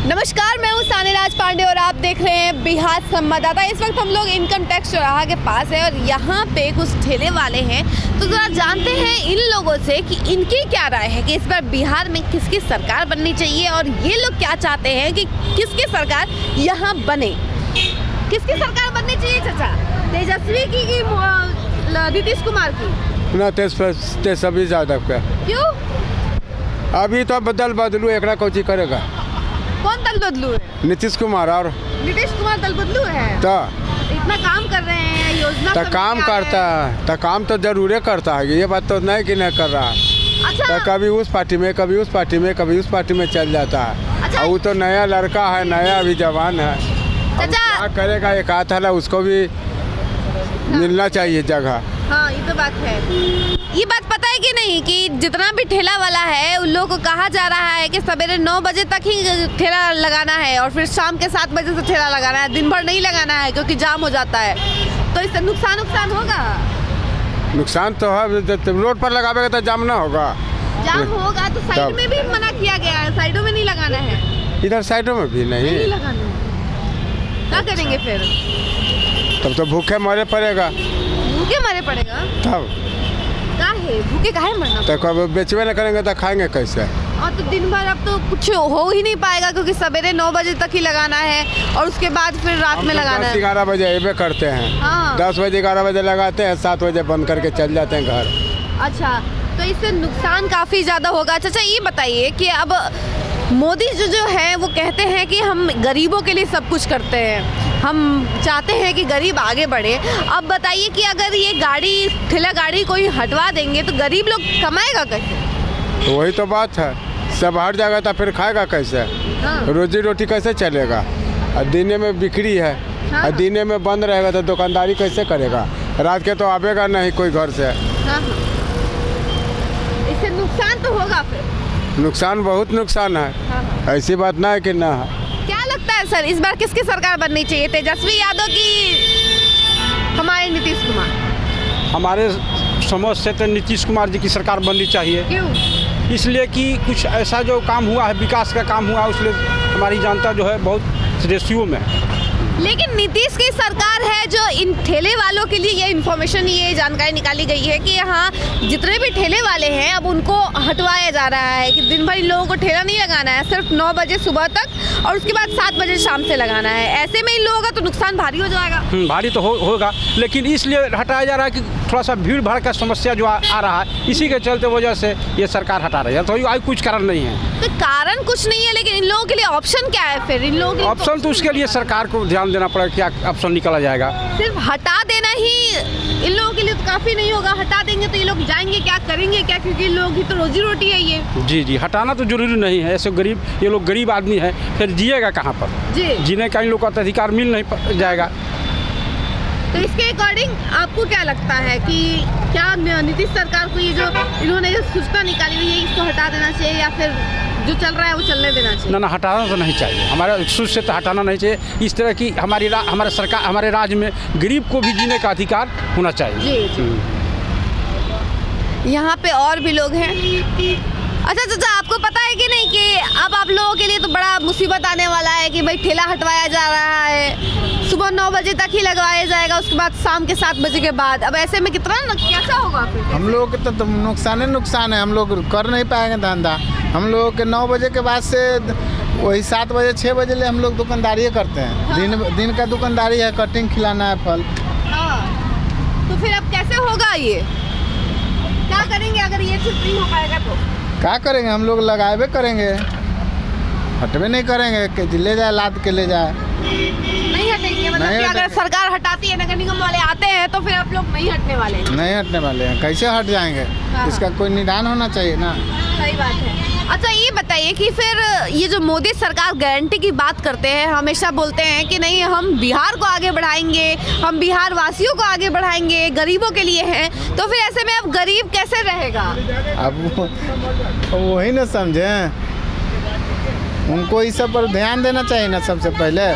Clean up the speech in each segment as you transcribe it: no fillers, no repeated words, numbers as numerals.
नमस्कार, मैं हूँ सानीराज पांडे और आप देख रहे हैं बिहार संवाददाता। इस वक्त हम लोग इनकम टैक्स चौराहा के पास है और यहाँ पे कुछ ठेले वाले हैं, तो ज़रा जानते हैं इन लोगों से कि इनकी क्या राय है कि इस बार बिहार में किसकी सरकार बननी चाहिए और ये लोग क्या चाहते हैं कि किसकी सरकार यहाँ बने। किसकी सरकार बननी चाहिए चाचा? तेजस्वी की नीतीश कुमार की? ना तेजस्वी ज़्यादा का। क्यों? अभी तो बदलू एकरा कोची करेगा। कौन दल बदलू है? नीतीश कुमार और नीतीश कुमार दल बदलू है। तो इतना काम कर रहे हैं, योजना तो सब काम क्या करता है, तो काम तो जरूर करता है। ये बात तो नहीं कि नहीं कर रहा है। अच्छा, तो कभी उस पार्टी में, कभी उस पार्टी में, कभी उस पार्टी में चल जाता है। अच्छा। और वो तो नया लड़का है, नया अभी जवान है। अब चाचा। क्या करेगा? एक हाथ है, उसको भी मिलना चाहिए जगह। हाँ, ये तो बात है। ये बात पता है कि नहीं कि जितना भी ठेला वाला है उन लोगों को कहा जा रहा है कि सवेरे 9 बजे तक ही ठेला लगाना है और फिर शाम के 7 बजे से ठेला लगाना है, दिन भर नहीं लगाना है क्योंकि जाम हो जाता है। तो इससे नुकसान होगा। नुकसान तो है, जब रोड पर लगावेगा तो जाम ना होगा। जाम होगा तो साइड में भी मना किया गया है, साइडों में नहीं लगाना है। इधर साइडों में भी नहीं लगाना है। क्या करेंगे फिर? तब तो भूखे मरे पड़ेगा। भूखे मरे पड़ेगा? तब काहे भूखे काहे मरना? तो कब बेचवे न करेंगे तो खाएंगे कैसे? और तो दिन भर अब तो कुछ हो ही नहीं पाएगा क्योंकि सवेरे 9 बजे तक ही लगाना है और उसके बाद फिर रात में लगाना है। 10-11 बजे ये करते हैं। हाँ। 10 बजे 11 बजे लगाते हैं, 7 बजे बंद करके चल जाते हैं घर। अच्छा, तो इससे नुकसान काफ़ी ज़्यादा होगा। अच्छा, ये बताइए कि अब मोदी जो है वो कहते हैं कि हम गरीबों के लिए सब कुछ करते हैं, हम चाहते हैं कि गरीब आगे बढ़े। अब बताइए कि अगर ये ठेला गाड़ी कोई हटवा देंगे तो गरीब लोग कमाएगा कैसे? तो वही तो बात है, सब हट जाएगा तो फिर खाएगा कैसे? हाँ। रोजी रोटी कैसे चलेगा? और दिने में बिक्री है। हाँ। और दिने में बंद रहेगा तो दुकानदारी कैसे करेगा? रात के तो आवेगा नहीं कोई घर से। हाँ। इससे नुकसान तो होगा फिर। नुकसान बहुत नुकसान है। हाँ। ऐसी बात ना है कि ना है। क्या लगता है सर, इस बार किसकी सरकार बननी चाहिए? तेजस्वी यादव की हमारे नीतीश कुमार? हमारे समझ से तो नीतीश कुमार जी की सरकार बननी चाहिए। क्यों? इसलिए कि कुछ ऐसा जो काम हुआ है, विकास का काम हुआ, उसलिए हमारी जनता जो है बहुत रेशियो में है। लेकिन नीतीश की सरकार है जो इन ठेले वालों के लिए ये जानकारी निकाली गई है कि यहाँ जितने भी ठेले वाले हैं अब उनको हटवाया जा रहा है कि दिन भर इन लोगों को ठेला नहीं लगाना है, सिर्फ 9 बजे सुबह तक और उसके बाद 7 बजे शाम से लगाना है। ऐसे में इन लोगों का तो नुकसान भारी हो जाएगा। भारी तो होगा, लेकिन इसलिए हटाया जा रहा है कि थोड़ा सा भीड़ भाड़ का समस्या जो आ रहा है, इसी के चलते वजह से ये सरकार हटा रही है। तो ये कुछ कारण नहीं है। तो कारण कुछ नहीं है, लेकिन इन लोगों के लिए ऑप्शन क्या है फिर? इन लोगों के ऑप्शन तो उसके लिए सरकार को ध्यान देना पड़ेगा, क्या ऑप्शन निकाला जाएगा। सिर्फ हटा देना ही इन लोगों के लिए तो काफ़ी नहीं होगा। हटा देंगे तो ये लोग जाएंगे क्या, करेंगे क्या? क्योंकि लोग ही तो रोजी रोटी है ये। जी, हटाना तो जरूरी नहीं है। ऐसे ये लोग गरीब आदमी है, फिर जिएगा कहाँ पर? जी। जीने का इन लोग का अधिकार मिल नहीं जाएगा। तो इसके अकॉर्डिंग आपको क्या लगता है कि क्या नीतीश सरकार को ये जो इन्होंने जो सूचना निकाली हुई है इसको हटा देना चाहिए या फिर जो चल रहा है वो चलने देना चाहिए? ना, हटाना तो नहीं चाहिए। हमारे सोच से तो हटाना नहीं चाहिए। इस तरह की हमारे सरकार, हमारे राज्य में गरीब को भी जीने का अधिकार होना चाहिए। जी। यहाँ पे और भी लोग हैं। अच्छा चाचा, आपको पता है कि नहीं कि अब आप लोगों के लिए तो बड़ा मुसीबत आने वाला है कि भाई ठेला हटवाया जा रहा है, सुबह 9 बजे तक ही लगवाया जाएगा, उसके बाद शाम के 7 बजे के बाद। अब ऐसे में कैसा होगा फिर? हम लोगों के तो नुकसान है। हम लोग कर नहीं पाएंगे धंधा। हम लोग के 9 बजे के बाद से वही 7 बजे 6 बजे ले हम लोग दुकानदारी करते हैं। हाँ। दिन का दुकानदारी है, कटिंग खिलाना है, फल। हाँ। तो फिर अब कैसे होगा ये? क्या करेंगे अगर ये चीज़ नहीं हो पाएगा तो? क्या करेंगे? हम लोग लगाए करेंगे, हटवे नहीं करेंगे कि ले जाए लाद के ले जाए। नहीं हटेंगे मतलब नहीं कि अगर हटेंगे। सरकार हटाती है, नगर निगम वाले आते हैं तो फिर आप लोग नहीं हटने वाले हैं? नहीं हटने वाले हैं। कैसे हट जाएंगे? हाँ। इसका कोई निदान होना चाहिए ना। सही बात है। अच्छा, ये बताइए कि फिर ये जो मोदी सरकार गारंटी की बात करते हैं, हमेशा बोलते हैं कि नहीं हम बिहार को आगे बढ़ाएंगे, हम बिहार वासियों को आगे बढ़ाएंगे, गरीबों के लिए हैं, तो फिर ऐसे में अब गरीब कैसे रहेगा? अब वही ना समझें, उनको इस सब पर ध्यान देना चाहिए ना। सबसे पहले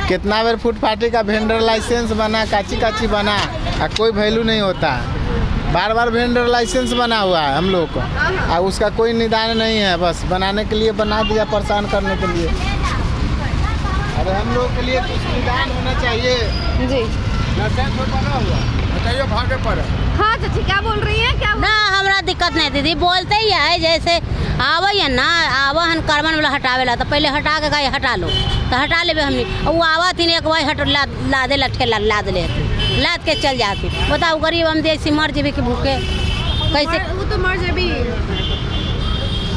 कितना बेर फुटपाथी का वेंडर लाइसेंस बना, काची बना, कोई वैल्यू नहीं होता। बार वेंडर लाइसेंस बना हुआ है हम लोग को, और उसका कोई निदान नहीं है। बस बनाने के लिए बना दिया, परेशान करने के लिए। अरे हम लोग के लिए कुछ निदान होना चाहिए। जी लाइसेंस तो बना हुआ बताइए भागे पर हाँ चाची क्या बोल रही हैं क्या ना हमरा दिक्कत नहीं दीदी, बोलते ही है जैसे आवे ना आवा हन कार्बन वाला हटावेला तो पहले हटा के गए हटा लो तो हटा लेबे हमनी। और वो आवा थी एक बार हट लादे लटके लाद ले लाद के चल जाती। बताओ गरीब हम ऐसी मर जेबे कि भूखे कैसे? वो तो मर जाए भी।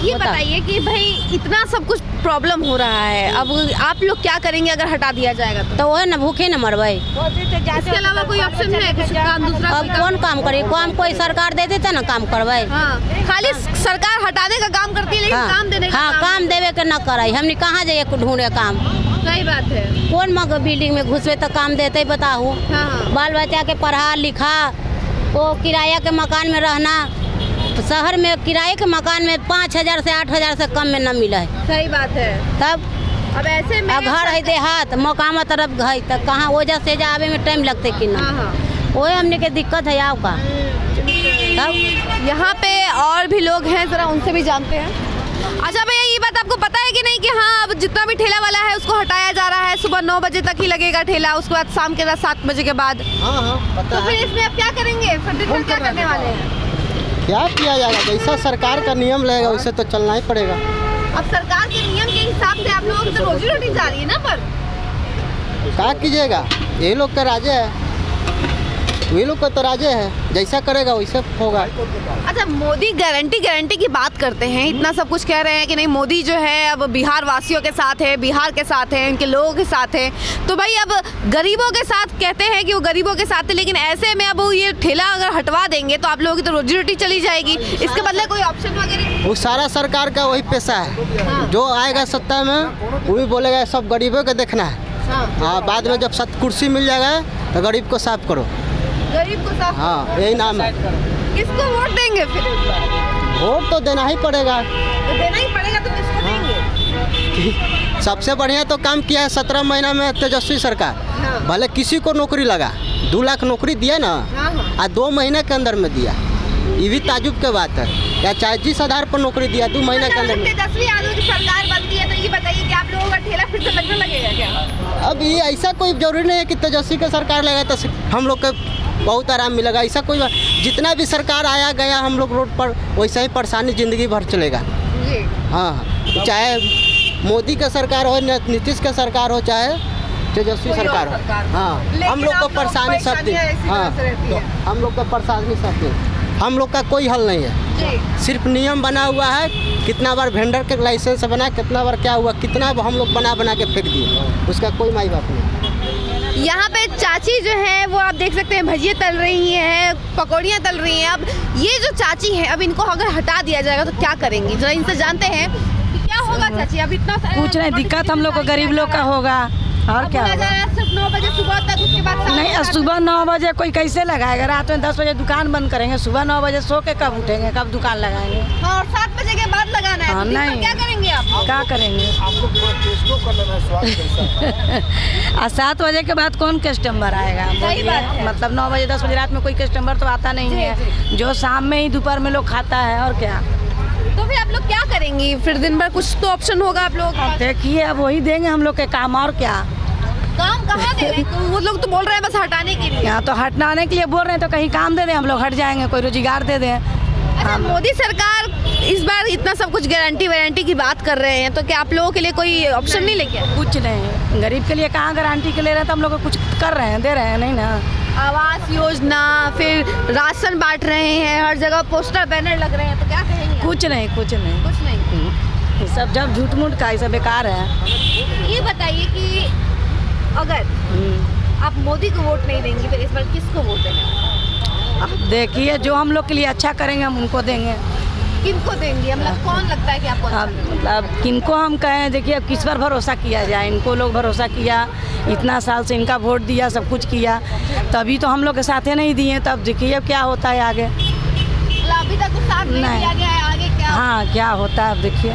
ये बताओ। बताइए कि भाई इतना सब कुछ प्रॉब्लम हो रहा है, अब आप लोग क्या करेंगे अगर हटा दिया जाएगा तो? तो वो ना भूखे न मरबे। इसके अलावा कोई ऑप्शन है कुछ काम दूसरा? अब कौन काम करे? काम कोई सरकार दे देता ना काम करबे। हाँ खाली सरकार हटाने का काम करती है लेकिन काम देने का हाँ काम देवे के न करे। हमने कहाँ जाइए ढूंढे काम? सही बात है। कौन मग बिल्डिंग में घुसबे तो काम देते बताओ? हाँ बाल बच्चा के पढ़ा लिखा, वो किराया के मकान में रहना, शहर में किराए के मकान में 5,000 से 8,000 से कम में न मिले है। सही बात है। तब अब ऐसे में घर है देहात मकामा तरफ है तो कहाँ वजह से जावे में टाइम लगते कि ना? हाँ हाँ वही हमने के दिक्कत है आओ का। तब यहाँ पे और भी लोग हैं, जरा उनसे भी जानते हैं। अच्छा भैया ये बात आपको पता है कि नहीं कि हाँ अब जितना भी ठेला वाला है उसको हटाया जा रहा है, सुबह 9 बजे तक ही लगेगा ठेला, उसके बाद शाम के 7 बजे के बाद। हाँ पता तो फिर इसमें आप क्या करेंगे? फिर दिन भर क्या करने वाले हैं? क्या किया जाएगा? जैसा सरकार का नियम रहेगा वैसे तो चलना ही पड़ेगा। अब सरकार के नियम के हिसाब से आप लोगों की तो रोजी रोटी जा रही है ना। पर क्या कीजिएगा? यही लोग का राजे है, वही लोग का तो राजे है, जैसा करेगा वैसे होगा। अच्छा मोदी गारंटी की बात करते हैं, इतना सब कुछ कह रहे हैं कि नहीं मोदी जो है अब बिहार वासियों के साथ है, बिहार के साथ है, इनके लोगों के साथ है। तो भाई अब गरीबों के साथ कहते हैं कि वो गरीबों के साथ है, लेकिन ऐसे में अब वो ये ठेला अगर हटवा देंगे तो आप लोगों की तो रोजी रोटी चली जाएगी। इसके बदले कोई ऑप्शन वगैरह? वो सारा सरकार का वही पैसा है, जो आएगा सत्ता में वो भी बोलेगा सब गरीबों को देखना है। हाँ बाद में जब कुर्सी मिल जाएगा तो गरीब को साफ करो। गरीब को साफ? हाँ यही नाम है। किसको वोट देंगे फिर? वोट तो देना ही पड़ेगा। तो देना ही पड़ेगा तो किसको देंगे? सबसे बढ़िया तो काम किया है 17 महीना में तेजस्वी सरकार। भले किसी को नौकरी लगा, 2 लाख नौकरी दिया ना, आज 2 महीने के अंदर में दिया। ये भी ताजुब की बात है। या चाहे जिस आधार पर नौकरी दिया 2 महीने के अंदर में। तेजस्वी यादव की सरकार बनती है तो ये बताइए कि आप लोगों का ठेला फिर से लगने लगेगा क्या? अब ये ऐसा कोई जरूरी नहीं है कि तेजस्वी का सरकार लगा तो हम लोग को बहुत आराम मिलेगा। ऐसा कोई जितना भी सरकार आया गया हम लोग रोड पर वैसा ही परेशानी ज़िंदगी भर चलेगा। जी हाँ चाहे मोदी का सरकार हो, नीतीश का सरकार हो, चाहे तेजस्वी कोई और सरकार हो। सरकार हो। हाँ लेकिन हम लोग को आप लोग परेशानी सब परेशानियां इसी हाँ तरह से रहती है। हम लोग का परेशानी सब दिन। हम लोग का कोई हल नहीं है, जी सिर्फ नियम बना हुआ है। कितना बार वेंडर के लाइसेंस बना, कितना बार क्या हुआ, कितना हम लोग बना के फेंक दिए, उसका कोई माई बाप नहीं। यहाँ पे चाची जो है वो आप देख सकते हैं भजिए तल रही हैं, पकौड़ियाँ तल रही हैं। अब ये जो चाची हैं अब इनको अगर हटा दिया जाएगा तो क्या करेंगी? जरा इनसे जानते हैं कि क्या होगा चाची। अब इतना कुछ नहीं, दिक्कत हम लोग को गरीब लोग का होगा और क्या होगा? सिर्फ 9 बजे सुबह तक, उसके बाद नहीं सुबह 9 बजे कोई कैसे लगाएगा? रात में 10 बजे दुकान बंद करेंगे, सुबह 9 बजे सो के कब उठेंगे, कब दुकान लगाएंगे? हाँ और 7 बजे के बाद लगाना है। हाँ, तो दिन भर नहीं। क्या करेंगे आप? क्या करेंगे? आप लोग थोड़ा टेस्टो कर लेना स्वाद और 7 बजे के बाद कौन कस्टमर आएगा? सही बात है। मतलब 9 बजे 10 बजे रात में कोई कस्टमर तो आता नहीं है, जो शाम में ही दोपहर में लोग खाता है और क्या। तो फिर आप लोग क्या करेंगी? फिर दिन भर कुछ तो ऑप्शन होगा आप लोग? देखिए अब वही देंगे हम लोग के काम और क्या। काम कहाँ दे रहे हैं? तो वो लोग तो बोल रहे हैं बस हटाने के लिए। यहाँ तो हटाने के लिए बोल रहे हैं तो कहीं काम दे दें, हम लोग हट जाएंगे, कोई रोजगार दे दें। अच्छा मोदी सरकार इस बार इतना सब कुछ गारंटी की बात कर रहे हैं, तो क्या आप लोगों के लिए कोई ऑप्शन नहीं लेके आए? कुछ नहीं, गरीब के लिए कहाँ गारंटी के ले रहे हैं, तो हम लोग कुछ कर रहे हैं, दे रहे हैं नहीं ना। आवास योजना, फिर राशन बांट रहे हैं, हर जगह पोस्टर बैनर लग रहे हैं, तो क्या कहेंगे? कुछ नहीं कुछ नहीं, कुछ नहीं। ये सब जब झूठ मूठ का ये सब बेकार है। ये बताइए कि अगर आप मोदी को वोट नहीं देंगे फिर इस बार किसको वोट देंगे? अब देखिए जो हम लोग के लिए अच्छा करेंगे हम उनको देंगे। किनको देंगे? मतलब कौन लगता है कि आपको अच्छा अब लगेगा? मतलब किनको हम कहें, देखिए अब किस पर भरोसा किया जाए। इनको लोग भरोसा किया, इतना साल से इनका वोट दिया, सब कुछ किया, तभी तो हम लोग के साथ नहीं दिए। तब देखिए अब क्या होता है आगे। मतलब अभी तक तो साथ नहीं नहीं। दिया गया है, आगे क्या? हाँ क्या होता है अब देखिए।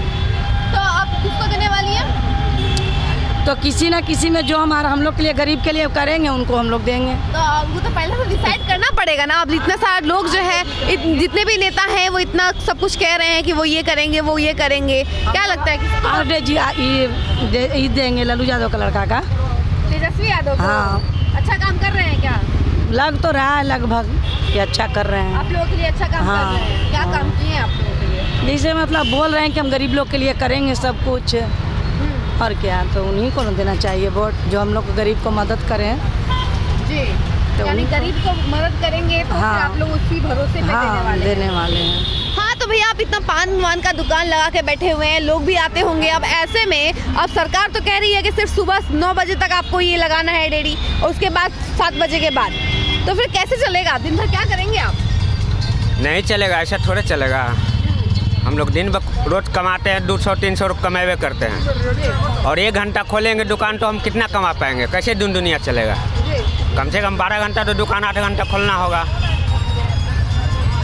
तो आप किसको देने वाली हैं? तो किसी ना किसी में जो हम लोग के लिए, गरीब के लिए करेंगे, उनको हम लोग देंगे। तो वो तो पहले से डिसाइड करना पड़ेगा ना। अब इतना सारे लोग जो है, जितने भी नेता हैं वो इतना सब कुछ कह रहे हैं कि वो ये करेंगे, वो ये करेंगे। क्या लगता है कि और जी ये देंगे लल्लू यादव का लड़का का, तेजस्वी यादव को? हाँ। अच्छा काम कर रहे हैं क्या? लग तो रहा है लगभग कि अच्छा कर रहे हैं। आप लोगों के लिए अच्छा काम हाँ। कर रहे हैं। क्या काम किए हैं आप लोगों के लिए? जैसे मतलब बोल रहे हैं कि हम गरीब लोग के लिए करेंगे सब कुछ, और क्या, तो उन्हीं को देना चाहिए वोट, जो हम लोग गरीब को मदद करें। जी, तो यानी गरीब को मदद करेंगे तो हाँ। फिर आप लोग उसी भरोसे पे देने वाले हैं। हाँ, तो भैया आप इतना पान वान का दुकान लगा के बैठे हुए हैं, लोग भी आते होंगे। अब ऐसे में अब सरकार तो कह रही है कि सिर्फ सुबह 9 बजे तक आपको ये लगाना है डेरी, और उसके बाद 7 बजे के बाद, तो फिर कैसे चलेगा? दिन भर क्या करेंगे आप? नहीं चलेगा, ऐसा थोड़े चलेगा। हम लोग दिन भर रोज कमाते हैं, 200-300 रुपये कमेबे करते हैं, और 1 घंटा खोलेंगे दुकान तो हम कितना कमा पाएंगे? कैसे दिन दुनिया चलेगा? कम से कम 12 घंटा तो दुकान 8 घंटा खोलना होगा।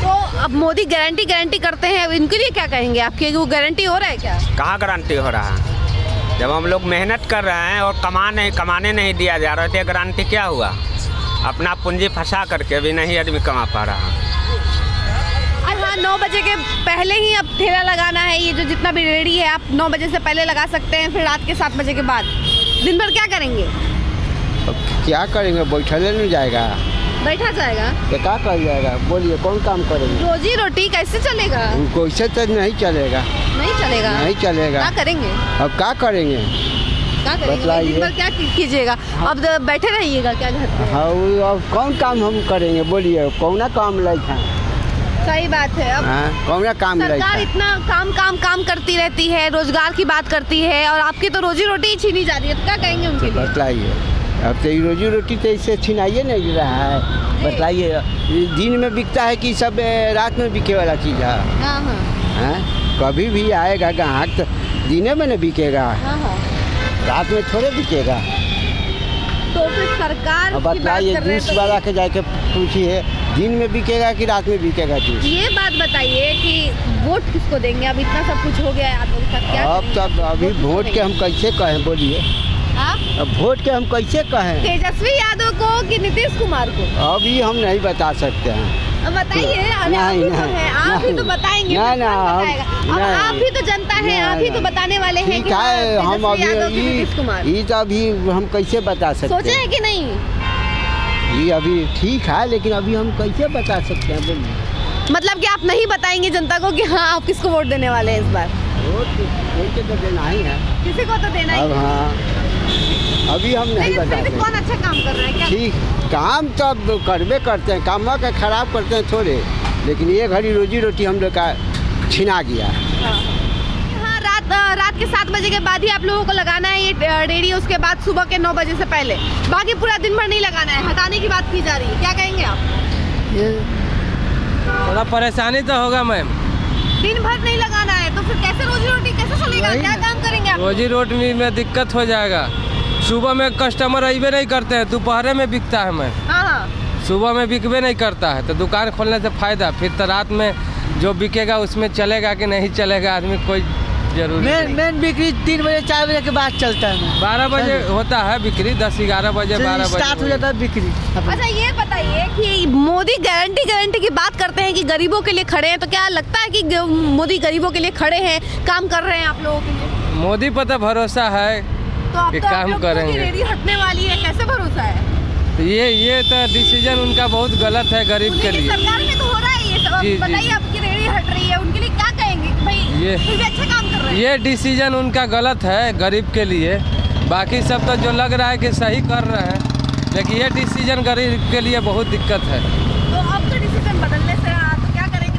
तो अब मोदी गारंटी करते हैं, इनके लिए क्या कहेंगे आपके? वो गारंटी हो रहा है क्या? कहाँ गारंटी हो रहा है? जब हम लोग मेहनत कर रहे हैं और कमाने नहीं दिया जा रहा है, तो ये गारंटी क्या हुआ? अपना पूंजी फंसा करके भी नहीं आदमी कमा पा रहा। हाँ, 9 बजे के पहले ही अब ठेला लगाना है। ये जो जितना भी रेडी है आप 9 बजे से पहले लगा सकते हैं, फिर रात के 7 बजे के बाद। दिन भर क्या करेंगे? अब क्या करेंगे? बैठले नहीं जाएगा, बैठा जाएगा तो क्या कर जाएगा? बोलिए कौन काम करेंगे? रोजी रोटी कैसे चलेगा? उनको इससे तो नहीं चलेगा, नहीं चलेगा। नहीं चलेगा। क्या करेंगे? अब क्या करेंगे? क्या करेंगे? बतलाइए। दिन भर क्या कीजिएगा? अब बैठे रहिएगा क्या घर पे? हाँ, अब कौन काम हम करेंगे? बोलिए कौन काम लाइक है? सही बात है। अब कौन काम लाइक सरकार है? इतना काम करती रहती है, रोजगार की बात करती है, और आपकी तो रोजी रोटी ही छीनी जा रही है, तो क्या कहेंगे उनके लिए? बतलाइए। अब तो रोजी रोटी तो इससे छिनाइए नहीं रहा है। बतलाइए, दिन में बिकता है कि सब रात में बिके वाला चीज़ है? हाँ हाँ हैं? कभी भी आएगा ग्राहक तो दिने में न बिकेगा, हाँ हाँ। रात में थोड़े बिकेगा। तो फिर सरकार अब की बात बतलाइए, कर रहे हैं जूस तो वाला के जाके पूछिए दिन में बिकेगा कि रात में बिकेगा जूस? ये बात बताइए कि वोट किसको देंगे? अब इतना सब कुछ हो गया है, आप लोगों के साथ क्या अब करेंगे? तब अभी वोट के हम कैसे कहें? बोलिए, आप अब वोट के हम कैसे कहें? तेजस्वी यादव को कि नीतीश कुमार को? अभी हम नहीं बता सकते हैं। अब बताइए। अरे आप ही तो हैं, आप ही तो बताएंगे, नहीं, फिर नहीं, कौन हम- बताएगा? अब नहीं। आप ही तो जनता है, आप ही तो नहीं। बताने वाले हैं ठीक कि हाँ, है, हम तेजस्वी यादव अभी की नीतीश कुमार। ये तो अभी हम कैसे बता सकते सोचे हैं? हैं कि नहीं? ये अभी ठीक है, लेकिन अभी हम कैसे बता सकते हैं? बोलिए। मतलब कि आप नहीं बताएंगे जनता को कि हाँ आप किसको वोट देने वाले हैं इस बार? वोट तो देना ही है किसी को तो देना ही अब। है। हाँ, अभी हम नहीं लेकिन बता फिर भी कौन सकते। अच्छा काम कर रहा है क्या? ठीक, काम तो अब करबे करते हैं, काम का खराब करते हैं थोड़े, लेकिन ये घड़ी रोजी रोटी हम लोग का छिना गया। हाँ, रात के 7 बजे के बाद ही आप लोगों को लगाना है ये डेयरी, उसके बाद सुबह के 9 बजे से पहले। बाकी पूरा दिन भर नहीं लगाना है, हटाने की बात की जा रही है। क्या कहेंगे आप? थोड़ा परेशानी तो होगा मैम। दिन भर नहीं लगाना है तो फिर कैसे रोजी रोटी कैसे चलेगा? क्या काम करेंगे आप? रोजी रोटी में दिक्कत हो जाएगा। सुबह में कस्टमर अबे नहीं करते हैं, दोपहर में बिकता है मैम। हाँ हाँ। सुबह में बिकवे नहीं करता है, तो दुकान खोलने से फायदा, फिर तो रात में जो बिकेगा उसमें चलेगा कि नहीं चलेगा आदमी कोई जरूरी नहीं। मेन बिक्री 3 बजे 4 बजे के बाद चलता है। 12 बजे होता है बिक्री, 10-11 बजे 12 बजे स्टार्ट हो जाता है बिक्री। अच्छा ये बताइए कि मोदी गारंटी की बात करते हैं कि गरीबों के लिए खड़े हैं, तो क्या लगता है कि मोदी गरीबों के लिए खड़े हैं, काम कर रहे हैं आप लोगों के लिए? मोदी पर तो भरोसा है तो अब कि तो आप काम लोग करेंगे। रेडी हटने वाली है, कैसे भरोसा है? तो ये तो डिसीजन उनका बहुत गलत है गरीब के उनकी लिए। सरकार में तो हो रहा है ये सब। जी, अब बताइए, जी। आपकी रेडी हट रही है, उनके लिए क्या कहेंगे कि भाई ये- फिर भी अच्छा काम कर रहे हैं? ये डिसीजन उनका गलत है गरीब के लिए। बाकी सब तो जो लग रहा है कि सही कर रहे हैं, लेकिन ये डिसीजन गरीब के लिए बहुत दिक्कत है। तो अब तो डिसीजन बदलने से तो क्या करेंगे?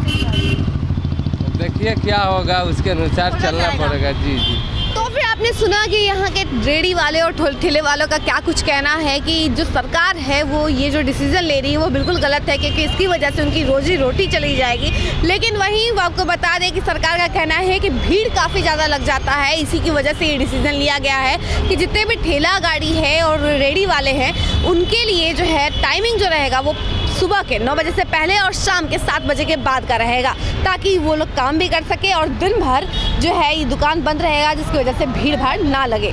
देखिए क्या होगा, उसके अनुसार होना चलना जाएगा। पड़ेगा। जी जी। तो फिर आपने सुना कि यहाँ के रेडी वाले और ठेले वालों का क्या कुछ कहना है कि जो सरकार है वो ये जो डिसीजन ले रही है वो बिल्कुल गलत है, क्योंकि इसकी वजह से उनकी रोजी रोटी चली जाएगी। लेकिन वहीं वो आपको बता दें कि सरकार का कहना है कि भीड़ काफ़ी ज़्यादा लग जाता है, इसी की वजह से ये डिसीजन लिया गया है कि जितने भी ठेला गाड़ी है और रेडी वाले हैं उनके लिए जो है टाइमिंग जो रहेगा वो सुबह के 9 बजे से पहले और शाम के 7 बजे के बाद का रहेगा, ताकि वो लोग काम भी कर सके और दिन भर जो है ये दुकान बंद रहेगा, जिसकी वजह से भीड़ भाड़ ना लगे।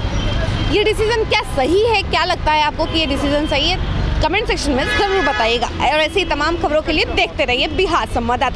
ये डिसीजन क्या सही है, क्या लगता है आपको कि ये डिसीजन सही है? कमेंट सेक्शन में ज़रूर बताइएगा और ऐसी तमाम खबरों के लिए देखते रहिए बिहार संवाददाता।